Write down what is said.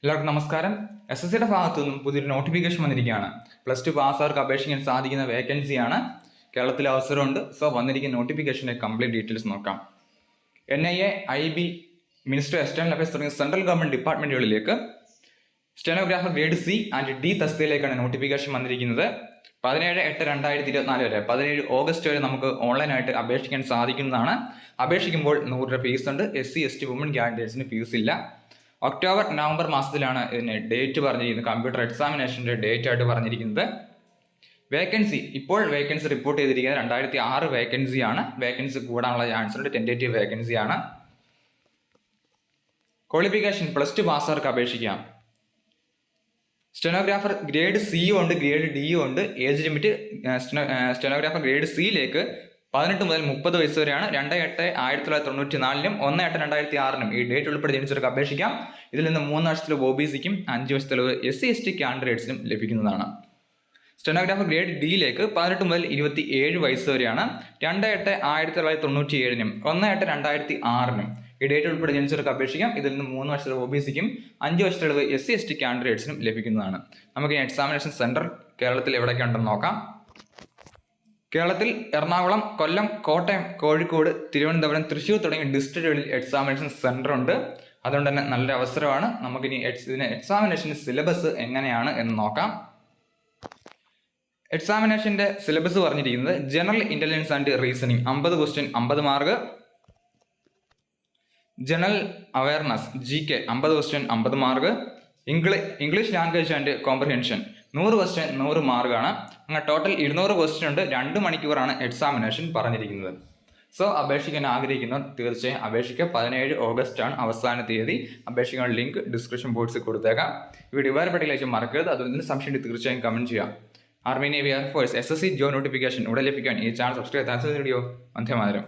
എല്ലാവർക്കും നമസ്കാരം. SSCയുടെ ഭാഗത്തു നിന്നും പുതിയൊരു നോട്ടിഫിക്കേഷൻ വന്നിരിക്കുകയാണ്. +2 പാസ്സാർക്ക് അപേക്ഷിക്കാൻ സാധിക്കുന്ന വേക്കൻസിയാണ്. കേരളത്തിൽ അവസരമുണ്ട്. സോ വന്നിരിക്കുന്ന നോട്ടിഫിക്കേഷൻ്റെ കംപ്ലീറ്റ് ഡീറ്റെയിൽസ് നോക്കാം. NIA, IB, minister external affairs തുടങ്ങിയ സെൻട്രൽ ഗവൺമെന്റ് ഡിപ്പാർട്ട്മെന്റുകളിലേക്ക് stenographer grade C and D തസ്തികയിലേക്കാണ് നോട്ടിഫിക്കേഷൻ വന്നിരിക്കുന്നത്. 17/8/2024 വരെ 17 ഓഗസ്റ്റ് വരെ നമുക്ക് ഓൺലൈനായിട്ട് അപേക്ഷിക്കാൻ സാധിക്കുന്നതാണ്. അപേക്ഷിക്കുമ്പോൾ 100 രൂപ ഫീസ് ഉണ്ട്. SC, ST വുമൺ കാൻഡിഡേറ്റ്സിന് ഫീസ് ഇല്ല. ഒക്ടോബർ നവംബർ മാസത്തിലാണ് ഇതിന് ഡേറ്റ് പറഞ്ഞിരിക്കുന്നത്. കമ്പ്യൂട്ടർ എക്സാമിനേഷൻ്റെ ഡേറ്റ് ആയിട്ട് പറഞ്ഞിരിക്കുന്നത്. വേക്കൻസി ഇപ്പോൾ വേക്കൻസി റിപ്പോർട്ട് ചെയ്തിരിക്കുന്നത് 2006 വേക്കൻസിയാണ്. വേക്കൻസി കൂടാനുള്ള ചാൻസ് ഉണ്ട്. ടെൻറ്റേറ്റീവ് വേക്കൻസിയാണ്. ക്വാളിഫിക്കേഷൻ +2 പാസ്സാർക്ക് അപേക്ഷിക്കാം. സ്റ്റെനോഗ്രാഫർ ഗ്രേഡ് C ഉണ്ട്, ഗ്രേഡ് D ഉണ്ട്. ഏജ് ലിമിറ്റ് സ്റ്റെനോഗ്രാഫർ ഗ്രേഡ് Cയിലേക്ക് 18 മുതൽ 30 വയസ്സ് വരെയാണ്. 2/8/1994 1/8/2006 ഈ ഡേറ്റ് ഉൾപ്പെടെ ജനിച്ചവർക്ക് അപേക്ഷിക്കാം. ഇതിൽ നിന്ന് 3 വർഷത്തിലവ് OBCക്കും 5 വർഷത്തിലവ് SC, ST കാൻഡിഡേറ്റ്സിനും ലഭിക്കുന്നതാണ്. സ്റ്റെനോഗ്രാഫർ ഗ്രേഡ് Dയിലേക്ക് 18 മുതൽ 27 വയസ്സ് വരെയാണ്. 2/8/1997 1/8/2006 ഈ ഡേറ്റ് ഉൾപ്പെടെ ജനിച്ചവർക്ക് അപേക്ഷിക്കാം. ഇതിൽ നിന്ന് 3 വർഷത്തിലവ് OBCക്കും 5 വർഷത്തിലവ് SC, ST കാൻഡിഡേറ്റ്സിനും ലഭിക്കുന്നതാണ്. നമുക്ക് ഈ എക്സാമിനേഷൻ സെന്റർ കേരളത്തിൽ എവിടെയൊക്കെ ഉണ്ടെന്ന് നോക്കാം. കേരളത്തിൽ എറണാകുളം, കൊല്ലം, കോട്ടയം, കോഴിക്കോട്, തിരുവനന്തപുരം, തൃശ്ശൂർ തുടങ്ങിയ ഡിസ്ട്രിക്റ്റുകളിൽ എക്സാമിനേഷൻ സെന്റർ ഉണ്ട്. അതുകൊണ്ട് തന്നെ നല്ലൊരു അവസരമാണ്. നമുക്കിനി ഇതിന് എക്സാമിനേഷൻ സിലബസ് എങ്ങനെയാണ് എന്ന് നോക്കാം. എക്സാമിനേഷന്റെ സിലബസ് പറഞ്ഞിരിക്കുന്നത് general intelligence and reasoning 50 question 50 mark. General awareness GK 50 question 50 mark. English language and comprehension 100 question 100 മാർക്കാണ്. അങ്ങനെ ടോട്ടൽ 200 ക്വസ്റ്റ്യൻ ഉണ്ട്. 2 മണിക്കൂറാണ് എക്സാമിനേഷൻ പറഞ്ഞിരിക്കുന്നത്. സോ അപേക്ഷിക്കാൻ ആഗ്രഹിക്കുന്നവർ തീർച്ചയായും അപേക്ഷിക്കുക. 17 ഓഗസ്റ്റ് ആണ് അവസാന തീയതി. അപേക്ഷിക്കാൻ ലിങ്ക് ഡിസ്ക്രിപ്ഷൻ ബോക്സിൽ കൊടുത്തേക്കാം. വീഡിയോ ഉപകാരപ്പെട്ടില്ലെങ്കിൽ മറക്കരുത്. അതുപോലെ സംശയം തീർച്ചയായും കമന്റ് ചെയ്യാം. Army, navy, air force, SSC job notification ഉടൻ ലഭിക്കാൻ ഈ ചാനൽ സബ്സ്ക്രൈബ് ചെയ്ത് വീഡിയോ. വന്ദേ മാതരം.